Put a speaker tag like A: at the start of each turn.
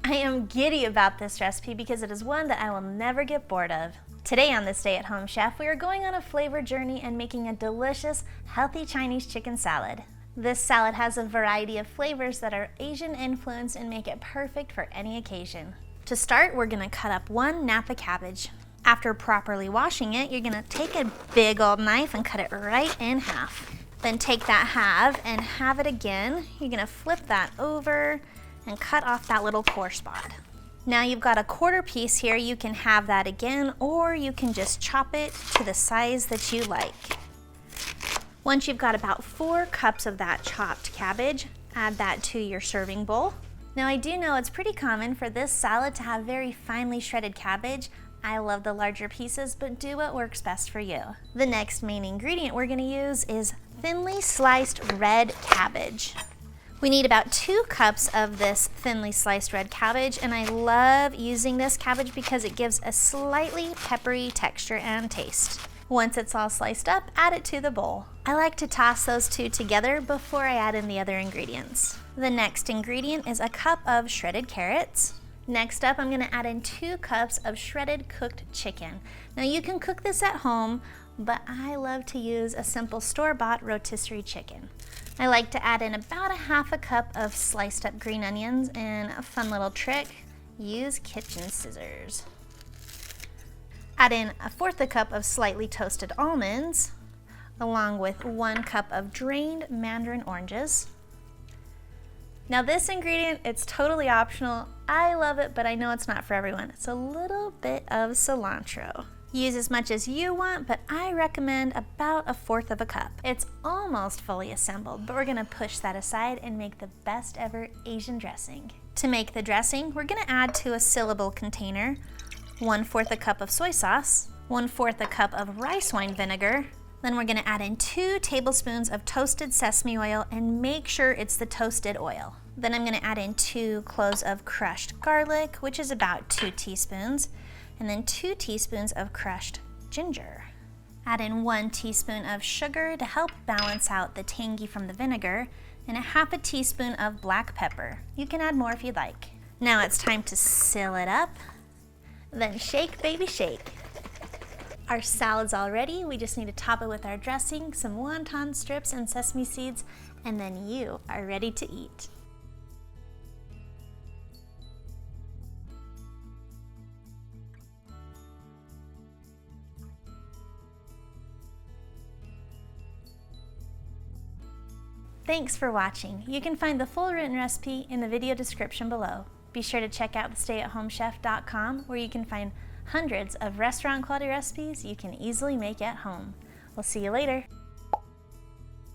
A: I am giddy about this recipe because it is one that I will never get bored of. Today on this Stay at Home Chef, we are going on a flavor journey and making a delicious, healthy Chinese chicken salad. This salad has a variety of flavors that are Asian influenced and make it perfect for any occasion. To start, we're gonna cut up one Napa cabbage. After properly washing it, you're gonna take a big old knife and cut it right in half. Then take that half and halve it again. You're gonna flip that over and cut off that little core spot. Now you've got a quarter piece here. You can have that again, or you can just chop it to the size that you like. Once you've got about 4 cups of that chopped cabbage, add that to your serving bowl. Now I do know it's pretty common for this salad to have very finely shredded cabbage. I love the larger pieces, but do what works best for you. The next main ingredient we're gonna use is thinly sliced red cabbage. We need about 2 cups of this thinly sliced red cabbage, and I love using this cabbage because it gives a slightly peppery texture and taste. Once it's all sliced up, add it to the bowl. I like to toss those two together before I add in the other ingredients. The next ingredient is a cup of shredded carrots. Next up, I'm gonna add in 2 cups of shredded cooked chicken. Now you can cook this at home, but I love to use a simple store-bought rotisserie chicken. I like to add in about a half a cup of sliced up green onions, and a fun little trick, use kitchen scissors. Add in a 1/4 cup of slightly toasted almonds, along with 1 cup of drained mandarin oranges. Now this ingredient, it's totally optional. I love it, but I know it's not for everyone. It's a little bit of cilantro. Use as much as you want, but I recommend about a 1/4 cup. It's almost fully assembled, but we're gonna push that aside and make the best ever Asian dressing. To make the dressing, we're gonna add to a sealable container 1/4 cup of soy sauce, 1/4 cup of rice wine vinegar. Then we're gonna add in 2 tablespoons of toasted sesame oil, and make sure it's the toasted oil. Then I'm gonna add in 2 cloves of crushed garlic, which is about 2 teaspoons, and then 2 teaspoons of crushed ginger. Add in 1 teaspoon of sugar to help balance out the tangy from the vinegar, and a 1/2 teaspoon of black pepper. You can add more if you'd like. Now it's time to seal it up. Then shake, baby, shake. Our salad's all ready. We just need to top it with our dressing, some wonton strips and sesame seeds, and then you are ready to eat. Thanks for watching. You can find the full written recipe in the video description below. Be sure to check out thestayatHomeChef.com, where you can find hundreds of restaurant quality recipes you can easily make at home. We'll see you later.